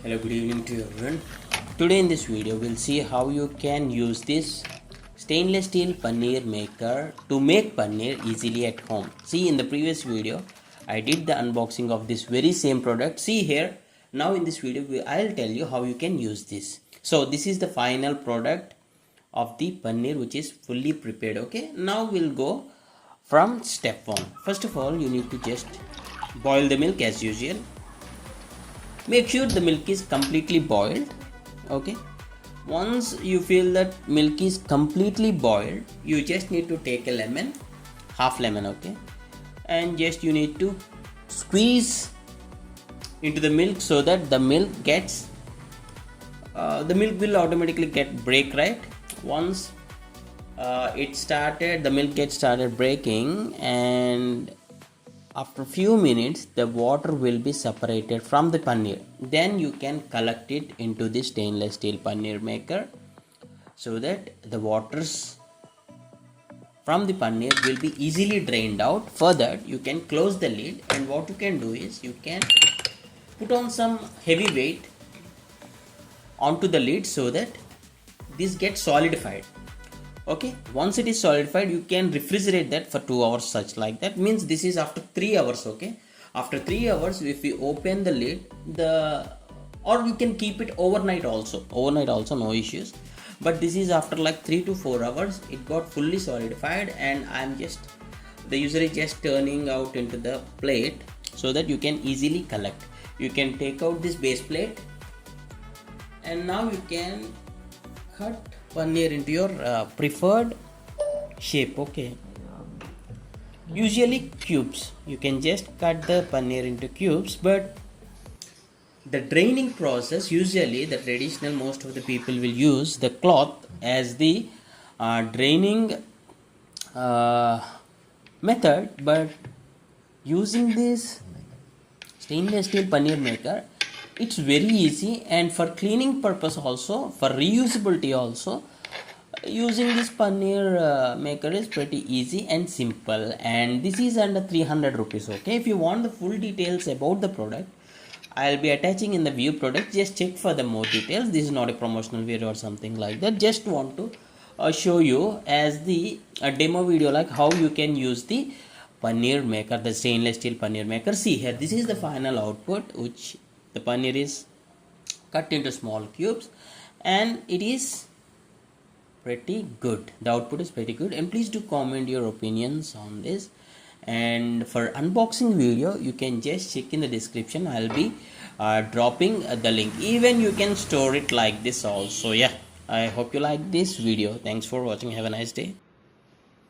Hello, good evening to everyone. Today in this video we'll see how you can use this stainless steel paneer maker to make paneer easily at home. See, in the previous video I did the unboxing of this very same product. See here, now in this video I'll tell you how you can use this. So this is the final product of the paneer which is fully prepared. Okay, now we'll go from step 1. First of all, you need to just boil the milk as usual. Make sure the milk is completely boiled. Okay, once you feel that milk is completely boiled, you just need to take a lemon, half lemon, okay, and just you need to squeeze into the milk so that the milk gets the milk will automatically get break, right? Once the milk gets started breaking, and after a few minutes the water will be separated from the paneer. Then you can collect it into the stainless steel paneer maker so that the waters from the paneer will be easily drained out. Further, you can close the lid, and what you can do is you can put on some heavy weight onto the lid so that this gets solidified. Okay, once it is solidified, you can refrigerate that for 2 hours, such like that. Means this is after 3 hours. Okay, after 3 hours, if we open the lid, or you can keep it overnight also, no issues. But this is after like 3 to 4 hours, it got fully solidified, and the user is just turning out into the plate so that you can easily collect. You can take out this base plate, and now you can cut paneer into your preferred shape. Okay, usually cubes. You can just cut the paneer into cubes, but the draining process, usually the traditional, most of the people will use the cloth as the draining method. But using this stainless steel paneer maker, it's very easy, and for cleaning purpose also, for reusability also, using this paneer maker is pretty easy and simple. And this is under 300 rupees. Okay, if you want the full details about the product, I'll be attaching in the view product. Just check for the more details. This is not a promotional video or something like that. Just want to show you as the demo video, like how you can use the paneer maker, the stainless steel paneer maker. See here, this is the final output, which the paneer is cut into small cubes, and it is pretty good. The output is pretty good, and please do comment your opinions on this. And for unboxing video, you can just check in the description. I'll be dropping the link. Even you can store it like this also. Yeah, I hope you like this video. Thanks for watching. Have a nice day.